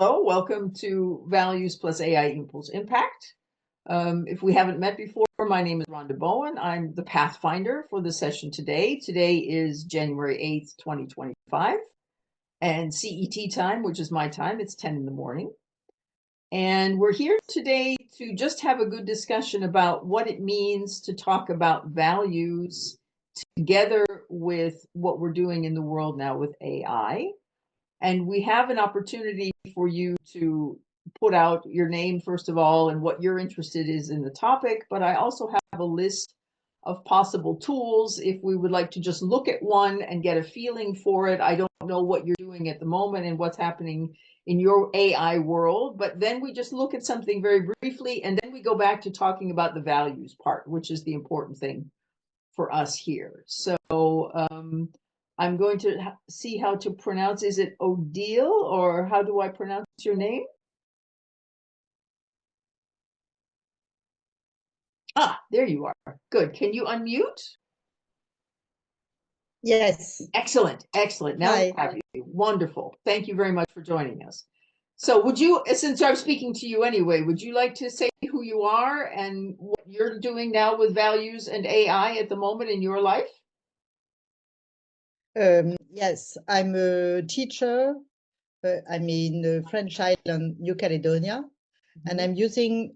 Hello, welcome to Values plus AI equals Impact. If we haven't met before, my name is Rhonda Bowen. I'm the Pathfinder for the session today. Today is January 8th, 2025, and CET time, which is my time, it's 10 in the morning. And we're here today to just have a good discussion about what it means to talk about values together with what we're doing in the world now with AI. And we have an opportunity for you to put out your name, first of all, and what you're interested in the topic. But I also have a list of possible tools if we would like to just look at one and get a feeling for it. I don't know what you're doing at the moment and what's happening in your AI world, but then we just look at something very briefly, and then we go back to talking about the values part, which is the important thing for us here. So I'm going to see how to pronounce. Is it Odile, or how do I pronounce your name? There you are. Good. Can you unmute? Yes. Excellent. Excellent. Now we have you. Wonderful. Thank you very much for joining us. So would you, since I'm speaking to you anyway, would you like to say who you are and what you're doing now with values and AI at the moment in your life? Yes, I'm a teacher. I'm in the French island, New Caledonia, and I'm using.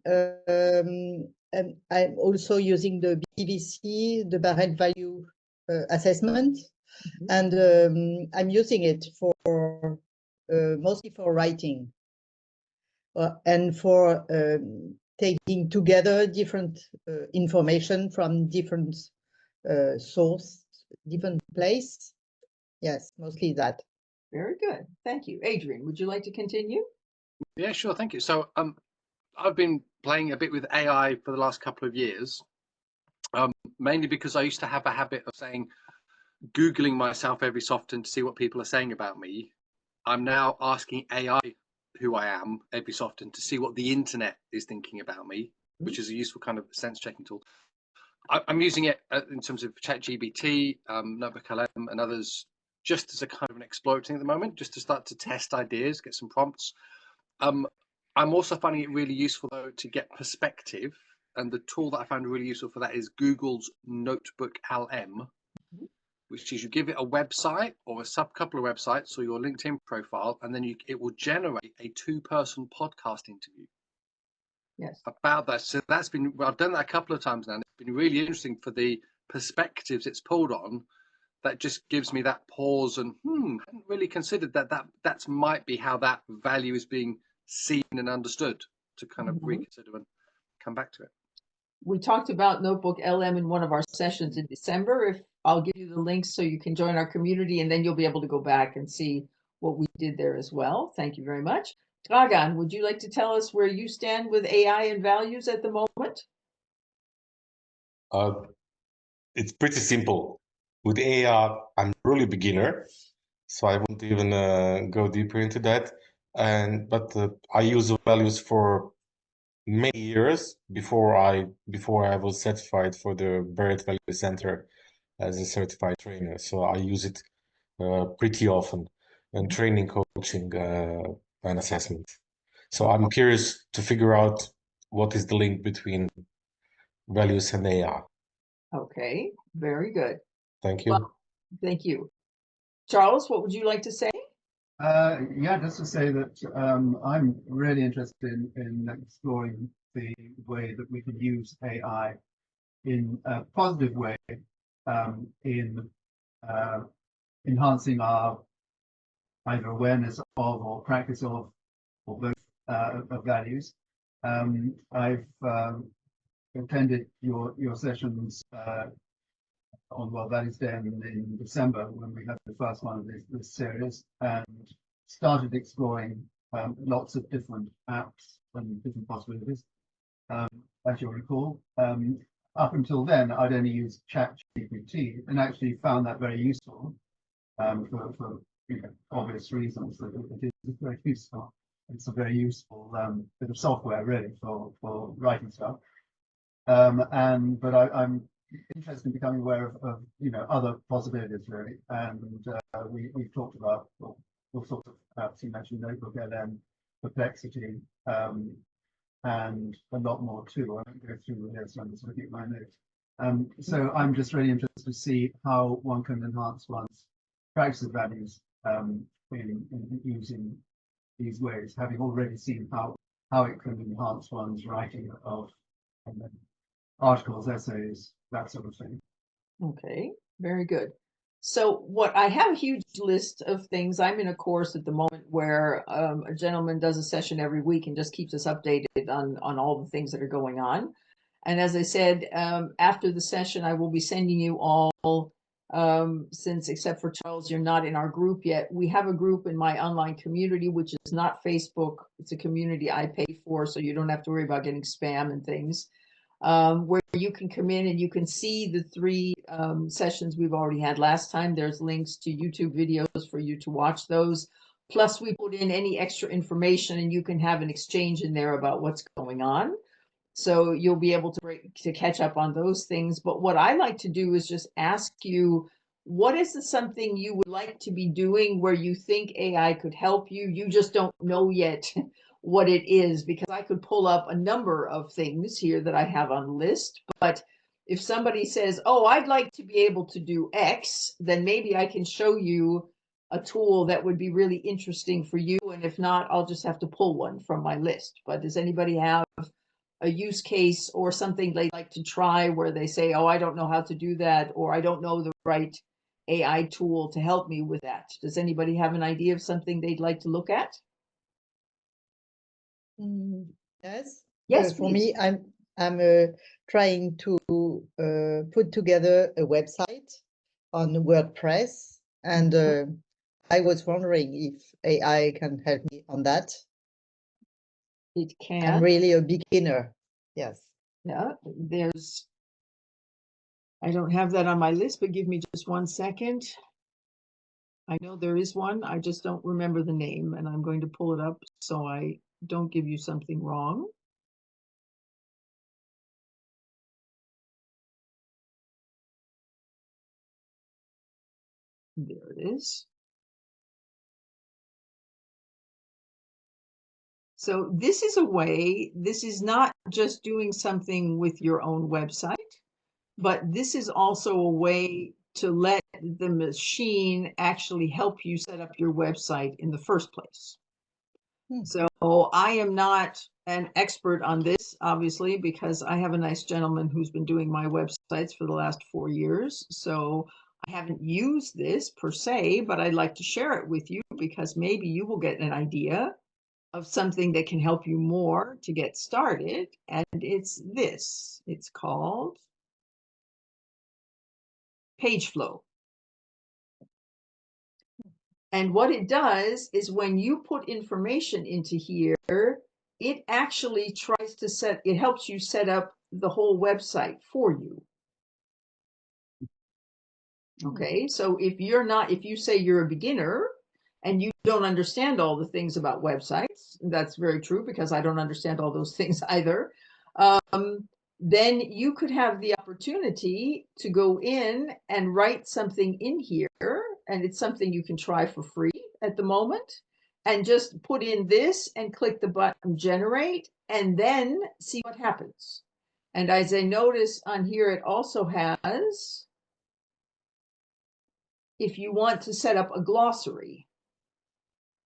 I'm also using the BVC, the Barrett Value Assessment, and I'm using it for mostly for writing and for taking together different information from different source, different place. Yes, mostly that. Very good. Thank you. Adrian, would you like to continue? Yeah, sure. Thank you. So I've been playing a bit with AI for the last couple of years, mainly because I used to have a habit of Googling myself every so often to see what people are saying about me. I'm now asking AI who I am every so often to see what the internet is thinking about me, which is a useful kind of sense checking tool. I'm using it in terms of ChatGPT, NotebookLM, and others, just as a kind of an exploring at the moment, just to start to test ideas, get some prompts. I'm also finding it really useful, though, to get perspective. And the tool that I found really useful for that is Google's NotebookLM, which is you give it a website or a couple of websites or your LinkedIn profile, and then it will generate a 2-person podcast interview. Yes. About that. So I've done that a couple of times now, and it's been really interesting for the perspectives it's pulled on. That just gives me that pause and I hadn't really considered that might be how that value is being seen and understood, to kind of reconsider and come back to it. We talked about NotebookLM in one of our sessions in December. If I'll give you the links so you can join our community, and then you'll be able to go back and see what we did there as well. Thank you very much. Dragan, would you like to tell us where you stand with AI and values at the moment? It's pretty simple. With AI, I'm really beginner, so I won't even go deeper into that. But I use the values for many years before I was certified for the Barrett Value Center as a certified trainer. So I use it pretty often in training, coaching, and assessment. So I'm curious to figure out what is the link between values and AI. Okay, very good. Thank you. Well, thank you. Charles, what would you like to say? Yeah, just to say that I'm really interested in exploring the way that we can use AI in a positive way in enhancing our either awareness of or practice of or both of values. I've attended your sessions on World Values Day in December, when we had the first one of this series, and started exploring lots of different apps and different possibilities. As you'll recall, up until then, I'd only used ChatGPT and actually found that very useful for obvious reasons. That it is very useful. It's a very useful bit of software, really, for writing stuff. But I'm interested in becoming aware of other possibilities, really, and we've talked about all sorts of apps. You mentioned NotebookLM, Perplexity, and a lot more too. I won't go through the list. I'm just looking at my notes. So I'm just really interested to see how one can enhance one's practice of values in using these ways, having already seen how it can enhance one's writing of articles, essays, that sort of thing. Okay, very good. So what I have a huge list of things. I'm in a course at the moment where a gentleman does a session every week and just keeps us updated on all the things that are going on. And as I said, after the session, I will be sending you all, since except for Charles, you're not in our group yet. We have a group in my online community, which is not Facebook. It's a community I pay for, so you don't have to worry about getting spam and things. Where you can come in and you can see the 3 sessions we've already had last time. There's links to YouTube videos for you to watch those. Plus, we put in any extra information and you can have an exchange in there about what's going on. So you'll be able to catch up on those things. But what I like to do is just ask you, what is something you would like to be doing where you think AI could help you? You just don't know yet what it is, because I could pull up a number of things here that I have on the list. But if somebody says, oh, I'd like to be able to do X, then maybe I can show you a tool that would be really interesting for you. And if not, I'll just have to pull one from my list. But does anybody have a use case or something they'd like to try where they say, oh, I don't know how to do that, or I don't know the right AI tool to help me with that? Does anybody have an idea of something they'd like to look at? Yes. Yes, For please. me, I'm trying to put together a website on WordPress, and I was wondering if AI can help me on that. It I'm can. really a beginner. Yes. Yeah, I don't have that on my list, but give me just 1 second. I know there is one. I just don't remember the name, and I'm going to pull it up so I don't give you something wrong. There it is. So this is a way, this is not just doing something with your own website, but this is also a way to let the machine actually help you set up your website in the first place. So I am not an expert on this, obviously, because I have a nice gentleman who's been doing my websites for the last 4 years. So I haven't used this per se, but I'd like to share it with you because maybe you will get an idea of something that can help you more to get started. And it's this. It's called Pageflow. And what it does is when you put information into here, it actually tries to it helps you set up the whole website for you. Okay, so if you say you're a beginner and you don't understand all the things about websites, that's very true because I don't understand all those things either. Then you could have the opportunity to go in and write something in here, and it's something you can try for free at the moment, and just put in this and click the button generate and then see what happens. And as I notice on here, it also has, if you want to set up a glossary,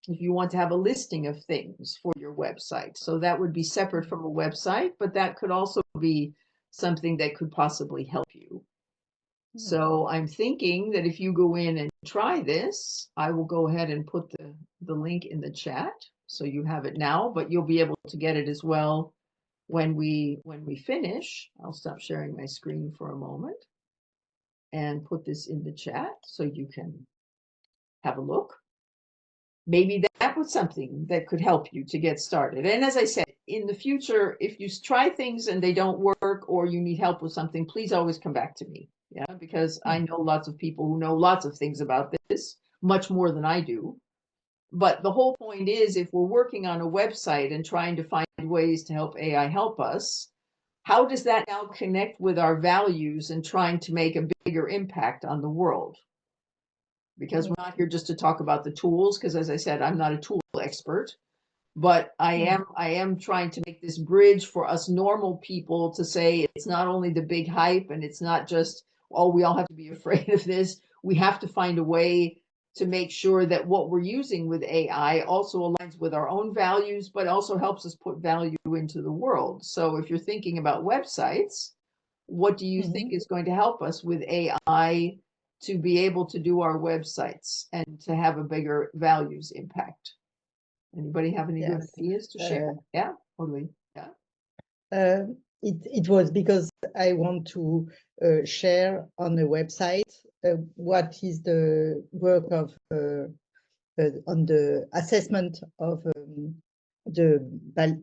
if you want to have a listing of things for your website. So that would be separate from a website, but that could also be something that could possibly help you. So I'm thinking that if you go in and try this, I will go ahead and put the link in the chat so you have it now, but you'll be able to get it as well when we finish. I'll stop sharing my screen for a moment and put this in the chat so you can have a look. Maybe that was something that could help you to get started. And as I said, in the future, if you try things and they don't work or you need help with something, please always come back to me. Yeah, because I know lots of people who know lots of things about this, much more than I do. But the whole point is, if we're working on a website and trying to find ways to help AI help us, how does that now connect with our values and trying to make a bigger impact on the world? Because we're not here just to talk about the tools, because as I said, I'm not a tool expert. But I am trying to make this bridge for us normal people to say it's not only the big hype and it's not just, oh, we all have to be afraid of this. We have to find a way to make sure that what we're using with AI also aligns with our own values, but also helps us put value into the world. So if you're thinking about websites, what do you think is going to help us with AI to be able to do our websites and to have a bigger values impact? Anybody have any good Yes. ideas to share? Yeah, totally. Yeah. It was because I want to share on the website what is the work of on the assessment of the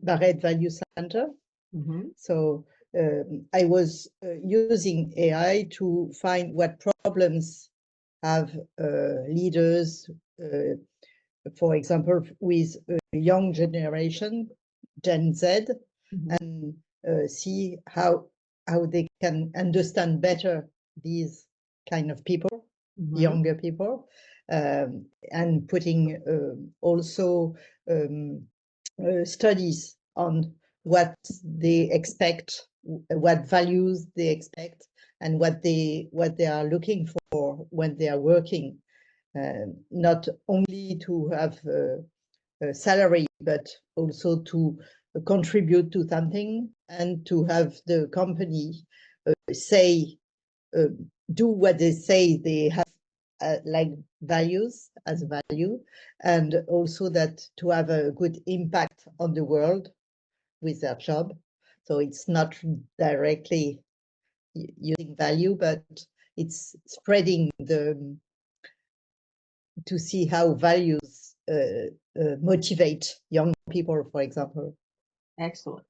Barrett Value Center. Mhm. So I was using AI to find what problems have leaders, for example, with a young generation, Gen Z, Mhm. and see how they can understand better these kind of people, Mhm. younger people, and putting also studies on what they expect, what values they expect, and what they are looking for when they are working. Not only to have a salary, but also to contribute to something and to have the company say, do what they say they have like values as a value, and also that to have a good impact on the world with their job. So it's not directly using value, but it's spreading the to see how values motivate young people, for example. Excellent.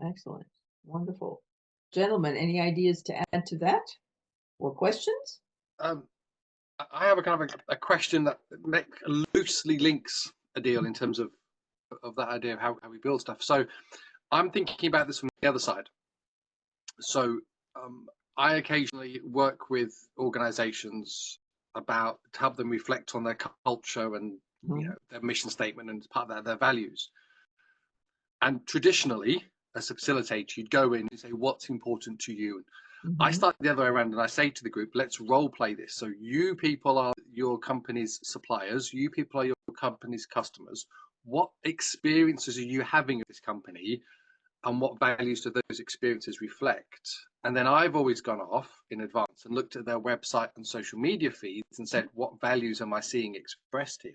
Excellent. Wonderful. Gentlemen, any ideas to add to that or questions? I have a kind of a question that loosely links Adil in terms of that idea of how we build stuff. So I'm thinking about this from the other side. So I occasionally work with organizations about to help them reflect on their culture and their mission statement and part of that, their values. And traditionally, as a facilitator, you'd go in and say, what's important to you? I start the other way around and I say to the group, let's role play this. So you people are your company's suppliers. You people are your company's customers. What experiences are you having of this company? And what values do those experiences reflect? And then I've always gone off in advance and looked at their website and social media feeds and said, what values am I seeing expressed here?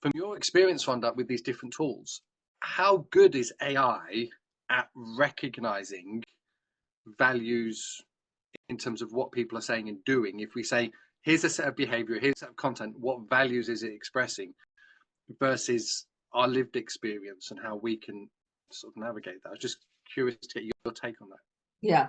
From your experience, Rhonda, with these different tools, how good is AI at recognizing values in terms of what people are saying and doing? If we say, here's a set of behavior, here's a set of content, what values is it expressing versus our lived experience and how we can sort of navigate that? I was just curious to get your take on that. Yeah.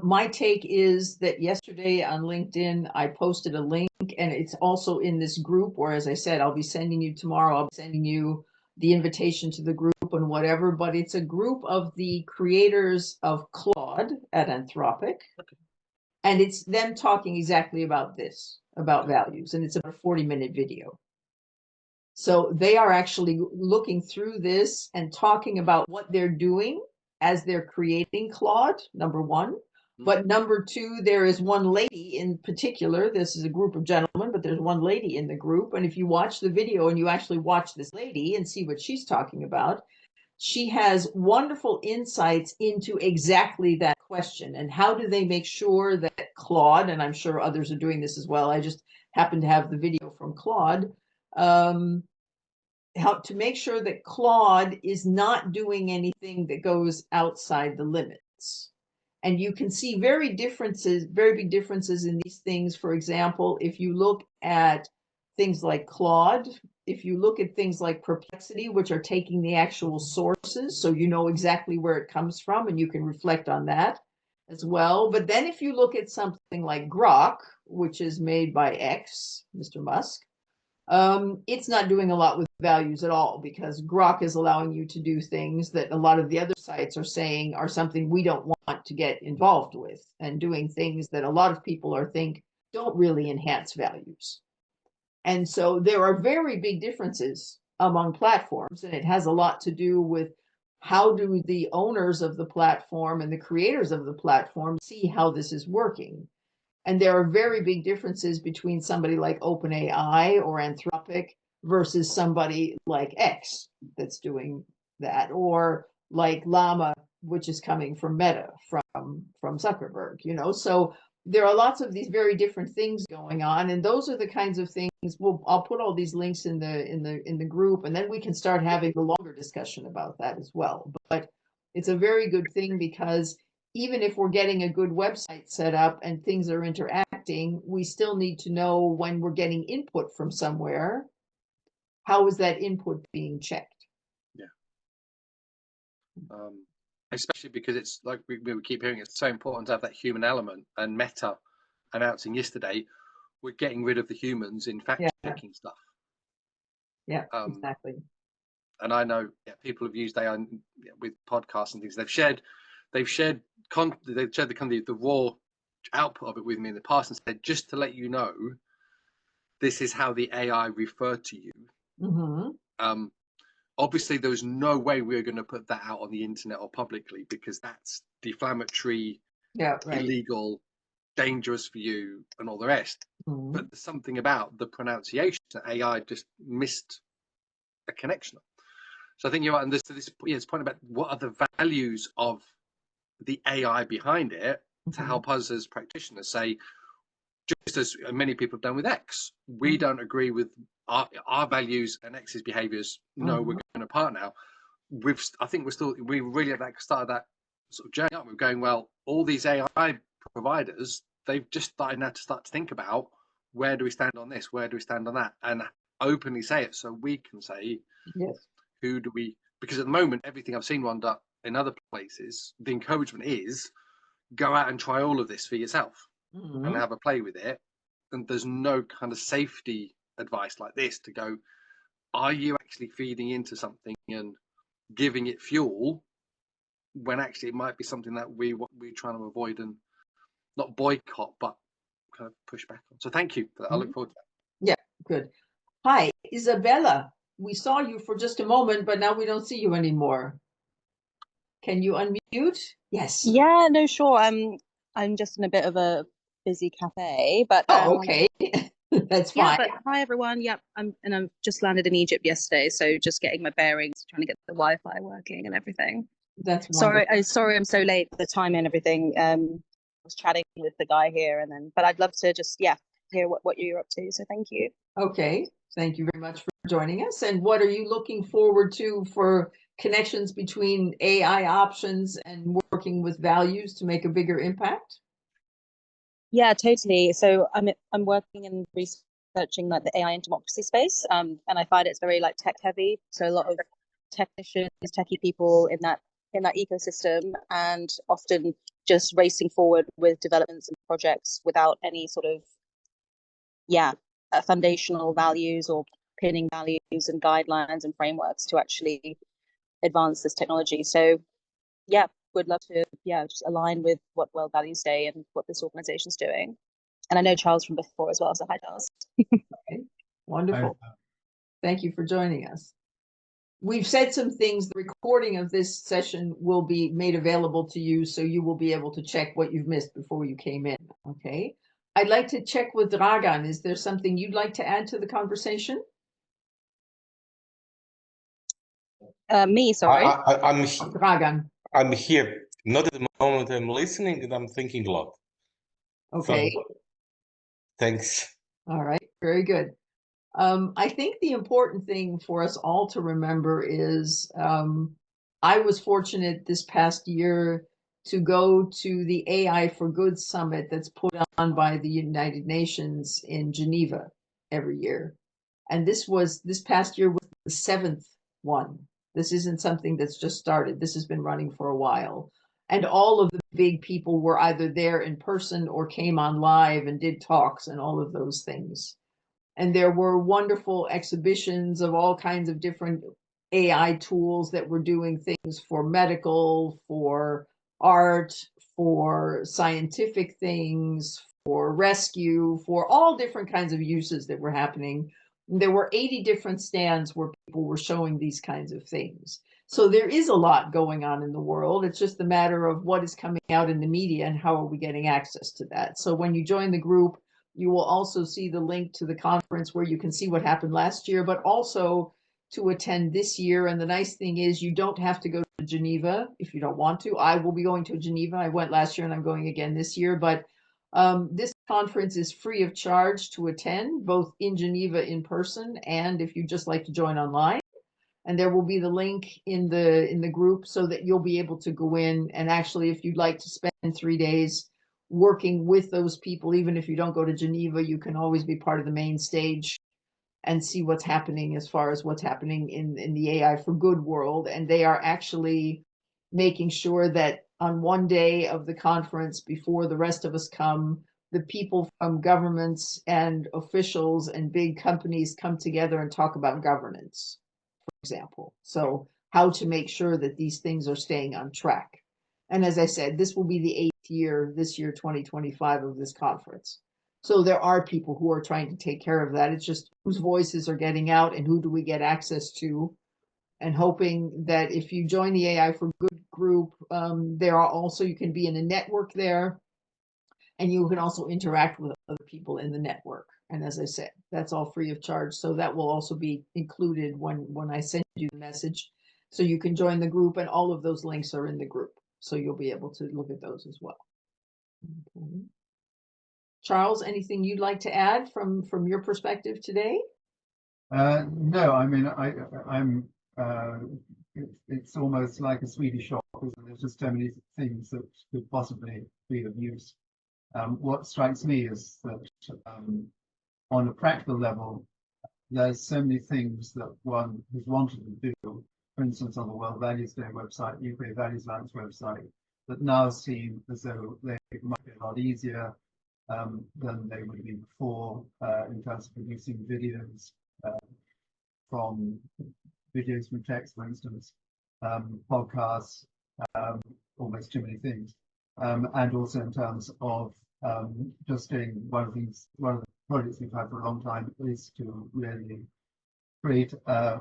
My take is that yesterday on LinkedIn, I posted a link and it's also in this group where, as I said, I'll be sending you tomorrow, I'll be sending you the invitation to the group and whatever, but it's a group of the creators of Claude at Anthropic. Okay. And it's them talking exactly about this, about values. And it's a 40-minute video. So they are actually looking through this and talking about what they're doing as they're creating Claude, number one. But number two, there is one lady in particular. This is a group of gentlemen, but there's one lady in the group. And if you watch the video and you actually watch this lady and see what she's talking about, she has wonderful insights into exactly that question. And how do they make sure that Claude, and I'm sure others are doing this as well, I just happen to have the video from Claude, how to make sure that Claude is not doing anything that goes outside the limits. And you can see very big differences in these things. For example, if you look at things like Claude, if you look at things like Perplexity, which are taking the actual sources, so you know exactly where it comes from and you can reflect on that as well. But then if you look at something like Grok, which is made by X, Mr. Musk, it's not doing a lot with values at all, because Grok is allowing you to do things that a lot of the other sites are saying are something we don't want to get involved with, and doing things that a lot of people think don't really enhance values. And so there are very big differences among platforms, and it has a lot to do with how do the owners of the platform and the creators of the platform see how this is working. And there are very big differences between somebody like OpenAI or Anthropic versus somebody like X that's doing that, or like Llama, which is coming from Meta, from Zuckerberg, you know. So there are lots of these very different things going on, and those are the kinds of things. I'll put all these links in the group, and then we can start having a longer discussion about that as well. But it's a very good thing, because even if we're getting a good website set up and things are interacting, we still need to know when we're getting input from somewhere, how is that input being checked? Especially because it's like we keep hearing, it's so important to have that human element. And Meta announcing yesterday, we're getting rid of the humans in fact checking stuff. Yeah, exactly. And I know people have used AI with podcasts and things. They've shared the raw output of it with me in the past and said, just to let you know, this is how the AI referred to you. Mm-hmm. Obviously, there was no way we were going to put that out on the internet or publicly, because that's defamatory, illegal, dangerous for you, and all the rest. Mm-hmm. But there's something about the pronunciation that AI just missed a connection. So I think you're right. And this point about what are the values of the AI behind it to help us as practitioners say, just as many people have done with X, we don't agree with our values and X's behaviors. No, we're going apart now. I think we really at that start of that sort of journey up. We're going, well, all these AI providers, they've just started now to think about, where do we stand on this? Where do we stand on that? And openly say it, so we can say, yes, who do we, because at the moment, everything I've seen, Rhonda, in other places, the encouragement is go out and try all of this for yourself and have a play with it. And there's no kind of safety advice like this to go, are you actually feeding into something and giving it fuel, when actually it might be something that we're trying to avoid and not boycott, but kind of push back on. So thank you for that. I look forward to that. Yeah, good. Hi, Isabella. We saw you for just a moment, but now we don't see you anymore. Can you unmute? Yes. Yeah, no, sure. I'm just in a bit of a busy cafe, but okay. That's fine. Yeah, but hi everyone. Yep, I've just landed in Egypt yesterday, so just getting my bearings, trying to get the Wi-Fi working and everything. That's wonderful. Sorry I'm so late, the time and everything. I was chatting with the guy here, but I'd love to just hear what you're up to. So thank you. Okay, thank you very much for joining us. And what are you looking forward to for connections between AI options and working with values to make a bigger impact? Yeah, totally. So I'm working in researching like the AI and democracy space, and I find it's very like tech heavy. So a lot of technicians, techie people in that ecosystem, and often just racing forward with developments and projects without any sort of foundational values or pinning values and guidelines and frameworks to actually advance this technology. So would love to just align with what World Values Day and what this organization is doing. And I know Charles from before as well, so hi Charles. Okay. Wonderful. Thank you for joining us. We've said some things. The recording of this session will be made available to you, so you will be able to check what you've missed before you came in. Okay. I'd like to check with Dragan. Is there something you'd like to add to the conversation? Me, sorry. I'm Dragan. I'm here. Not at the moment. I'm listening and I'm thinking a lot. Okay. So, thanks. All right. Very good. I think the important thing for us all to remember is I was fortunate this past year to go to the AI for Good Summit that's put on by the United Nations in Geneva every year. And this past year was the 7th one. This isn't something that's just started. This has been running for a while. And all of the big people were either there in person or came on live and did talks and all of those things. And there were wonderful exhibitions of all kinds of different AI tools that were doing things for medical, for art, for scientific things, for rescue, for all different kinds of uses that were happening There were 80 different stands where people were showing these kinds of things. So there is a lot going on in the world. It's just a matter of what is coming out in the media and how are we getting access to that. So when you join the group, you will also see the link to the conference where you can see what happened last year, but also to attend this year. And the nice thing is you don't have to go to Geneva if you don't want to. I will be going to Geneva. I went last year and I'm going again this year, but this conference is free of charge to attend, both in Geneva in person and if you just like to join online. And there will be the link in the group so that you'll be able to go in and actually, if you'd like to spend 3 days working with those people, even if you don't go to Geneva, you can always be part of the main stage and see what's happening as far as what's happening in the AI for Good world. And they are actually making sure that on one day of the conference, before the rest of us come, the people from governments and officials and big companies come together and talk about governance, for example. So how to make sure that these things are staying on track. And as I said, this will be the 8th year, this year, 2025, of this conference. So there are people who are trying to take care of that. It's just whose voices are getting out and who do we get access to, and hoping that if you join the AI for Good group, there are also, you can be in a network there, and you can also interact with other people in the network. And as I said, that's all free of charge. So that will also be included when I send you the message. So you can join the group, and all of those links are in the group. So you'll be able to look at those as well. Okay. Charles, anything you'd like to add from your perspective today? No, I mean, I'm. It's almost like a Swedish shop, isn't it? There's just so many things that could possibly be of use. What strikes me is that on a practical level, there's so many things that one has wanted to do. For instance, on the World Values Day website, UK Values Alliance website, that now seem as though they might be a lot easier than they would have been before in terms of producing videos from text, for instance, podcasts, almost too many things, and also in terms of just doing one of the projects we've had for a long time is to really create a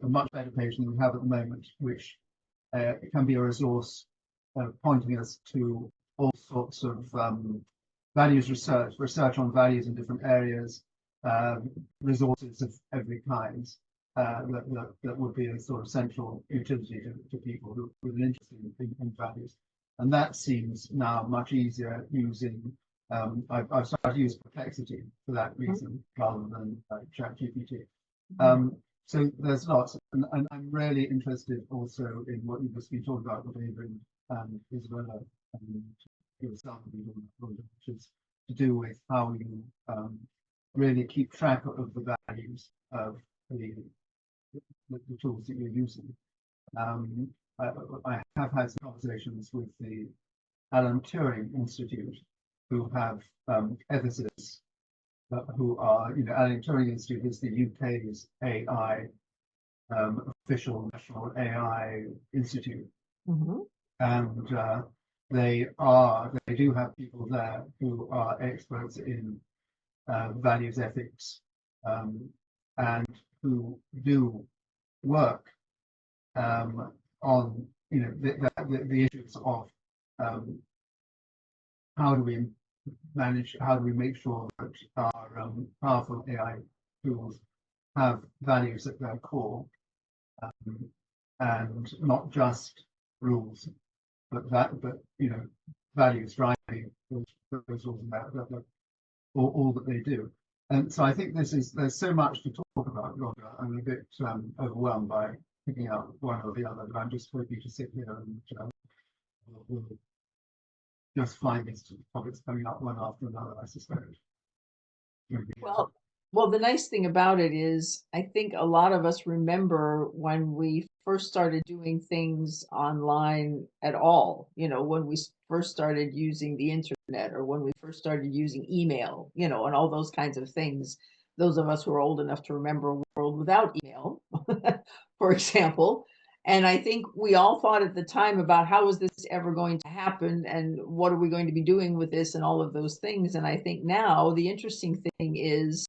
much better page than we have at the moment, which can be a resource pointing us to all sorts of values research on values in different areas, resources of every kind that would be a sort of central utility to people who with an interest in values. And that seems now much easier using, I've started to use Perplexity for that reason rather than ChatGPT. So there's lots, and I'm really interested also in what you've just been talking about with David and Isabella, which is to do with how you really keep track of the values of the tools that you're using. I have had some conversations with the Alan Turing Institute, who have ethicists who are, Alan Turing Institute is the UK's AI official national AI institute, and they do have people there who are experts in values ethics and who do work on the issues of how do we make sure that our powerful AI tools have values at their core, and not just rules, but values driving those rules and all that they do. And so I think there's so much to talk about, Roger. I'm a bit overwhelmed by picking out one or the other, but I'm just happy to sit here and we'll just find these topics coming up one after another, I suspect. Well, the nice thing about it is I think a lot of us remember when we first started doing things online at all, when we first started using the internet, or when we first started using email, and all those kinds of things. Those of us who are old enough to remember a world without email, for example. And I think we all thought at the time about how is this ever going to happen and what are we going to be doing with this and all of those things. And I think now the interesting thing is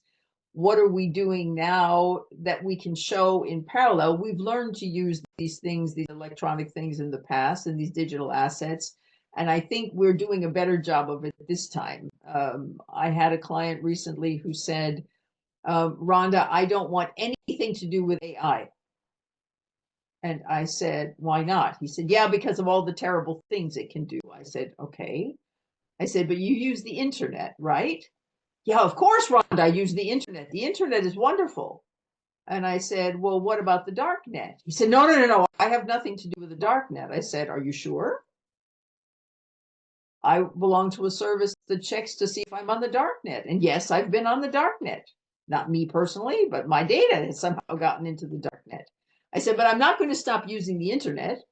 what are we doing now that we can show in parallel? We've learned to use these things, these electronic things in the past and these digital assets. And I think we're doing a better job of it this time. I had a client recently who said, Rhonda, I don't want anything to do with AI. And I said, why not? He said, yeah, because of all the terrible things it can do. I said, okay. I said, but you use the internet, right? Yeah, of course, Rhonda, I use the internet. The internet is wonderful. And I said, well, what about the dark net? He said, no. I have nothing to do with the dark net. I said, are you sure? I belong to a service that checks to see if I'm on the dark net. And yes, I've been on the dark net. Not me personally, but my data has somehow gotten into the dark net. I said, but I'm not going to stop using the internet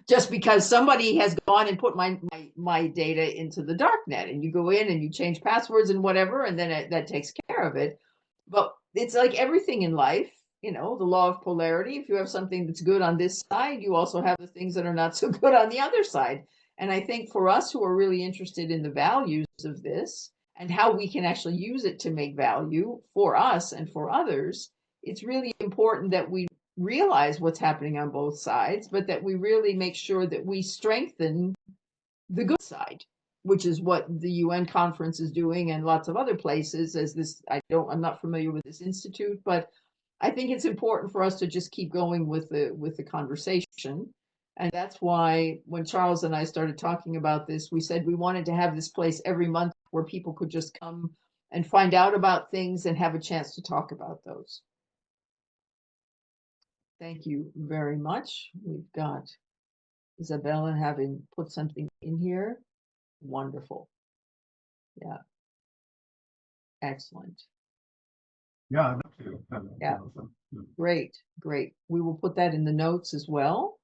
just because somebody has gone and put my data into the dark net. And you go in and you change passwords and whatever, and then that takes care of it. But it's like everything in life, you know, the law of polarity. If you have something that's good on this side, you also have the things that are not so good on the other side. And I think for us who are really interested in the values of this and how we can actually use it to make value for us and for others, it's really important that we realize what's happening on both sides, but that we really make sure that we strengthen the good side, which is what the UN conference is doing and lots of other places. I'm not familiar with this institute, but I think it's important for us to just keep going with the conversation. And that's why when Charles and I started talking about this, we said we wanted to have this place every month where people could just come and find out about things and have a chance to talk about those. Thank you very much. We've got Isabella having put something in here. Wonderful. Yeah. Excellent. Yeah, I'd love to. Yeah. Awesome. Great. We will put that in the notes as well.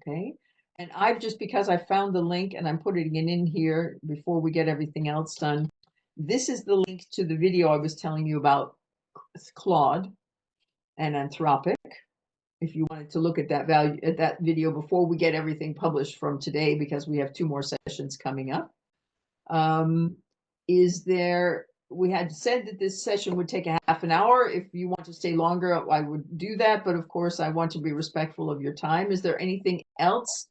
Okay. And I've just, because I found the link and I'm putting it in here before we get everything else done. This is the link to the video I was telling you about Claude and Anthropic. If you wanted to look at that video before we get everything published from today, because we have 2 more sessions coming up. We had said that this session would take a half an hour. If you want to stay longer, I would do that. But of course, I want to be respectful of your time. Is there anything else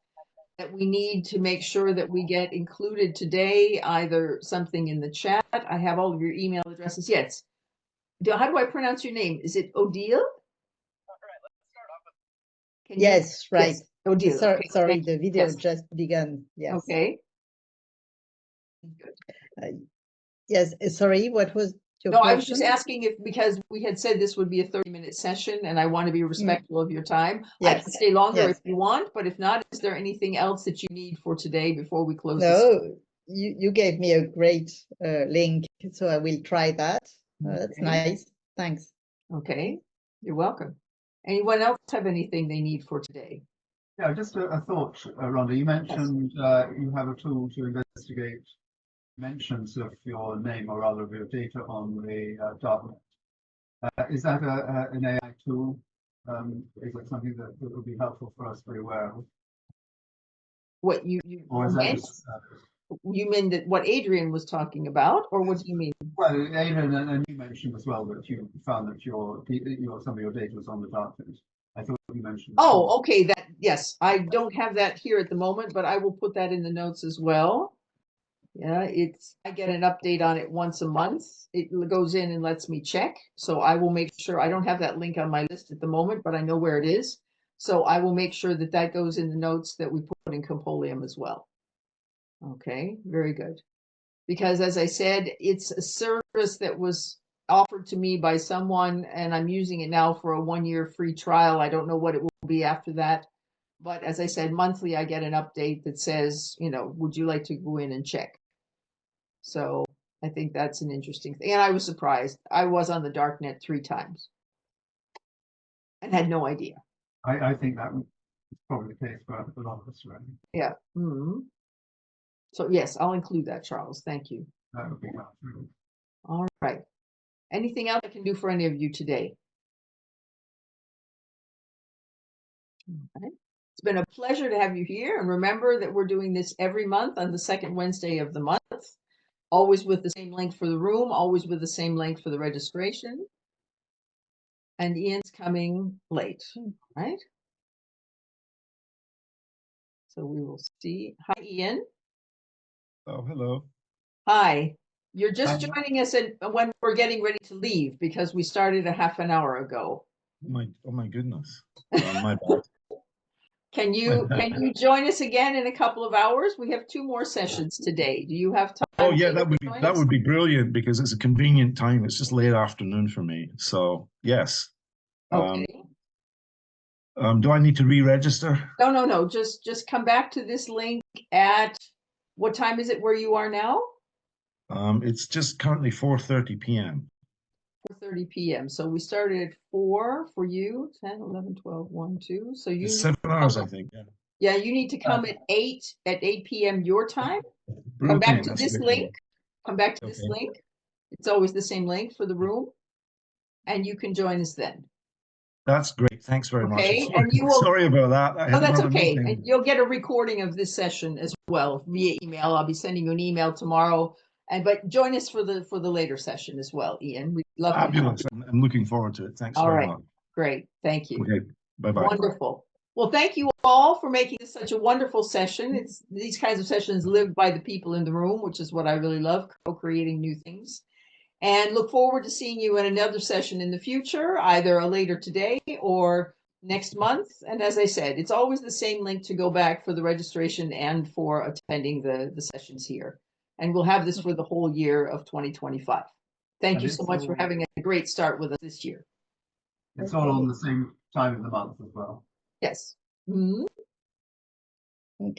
that we need to make sure that we get included today? Either something in the chat. I have all of your email addresses. Yes. How do I pronounce your name? Is it Odile? Yes, right. Yes. Odile. Okay. Sorry, the video Yes. just began. Yes. Okay. Yes, sorry, what was your No, question? I was just asking if, because we had said this would be a 30-minute session and I want to be respectful of your time. I Yes. can stay longer Yes. if you want, but if not, is there anything else that you need for today before we close this? No, you gave me a great link, so I will try that. That's Okay. nice. Thanks. Okay, you're welcome. Anyone else have anything they need for today? Yeah, just a thought, Rhonda. You mentioned you have a tool to investigate mentions of your name, or rather of your data, on the darknet. Is that an AI tool? Is it something that would be helpful for us to be aware of? What you Or is that meant? just, You mean that what Adrian was talking about, or what do you mean? well, Adrian, and you mentioned as well that you found that some of your data was on the darknet. I thought you mentioned. Oh, okay, yes, I don't have that here at the moment, but I will put that in the notes as well. Yeah, I get an update on it once a month. It goes in and lets me check. So I will make sure, I don't have that link on my list at the moment, but I know where it is. So I will make sure that goes in the notes that we put in Compolium as well. Okay, very good. Because as I said, it's a service that was offered to me by someone and I'm using it now for a 1-year free trial. I don't know what it will be after that. But as I said, monthly, I get an update that says, would you like to go in and check? So I think that's an interesting thing. And I was surprised. I was on the darknet 3 times and had no idea. I think that is probably the case for a lot of us, right? Yeah. Mm-hmm. So yes, I'll include that, Charles. Thank you. That would be helpful. All right. Anything else I can do for any of you today? Okay. It's been a pleasure to have you here. And remember that we're doing this every month on the 2nd Wednesday of the month, always with the same link for the room, always with the same link for the registration. And Ian's coming late, right? So we will see. Hi, Ian. Oh, hello. Hi. You're just Hi. joining us when we're getting ready to leave because we started a half an hour ago. Oh my goodness. My bad. Can you join us again in a couple of hours? We have 2 more sessions today. Do you have time? Oh yeah, Ian, to join that us? would be brilliant because it's a convenient time. It's just late afternoon for me. So yes. Okay. Do I need to re-register? No. Just come back to this link at what time is it where you are now? It's just currently 4:30 p.m. 4:30 p.m. So we started at 4 for you, 10, 11, 12, 1, 2. So you It's need 7 to hours, come, I think. Yeah. yeah, you need to come at 8 p.m. your time. Come back Brilliant. to That's this great. link. Come back to this Okay. link. It's always the same link for the room. And you can join us then. That's great. Thanks very much. Okay. And you will, Sorry about that. I oh, had that's another okay. And meeting. you'll get a recording of this session as well via email. I'll be sending you an email tomorrow. But join us for the later session as well, Ian. We'd love to have you. Fabulous. I'm looking forward to it. Thanks All very right. much. Great. Thank you. Okay. Bye-bye. Wonderful. Well, thank you all for making this such a wonderful session. It's these kinds of sessions live by the people in the room, which is what I really love, co-creating new things. And look forward to seeing you in another session in the future, either later today or next month. And as I said, it's always the same link to go back for the registration and for attending the sessions here. And we'll have this for the whole year of 2025. Thank And you so it's much for all- having a great start with us this year. It's all on the same time of the month as well. Yes. Mhm. Okay.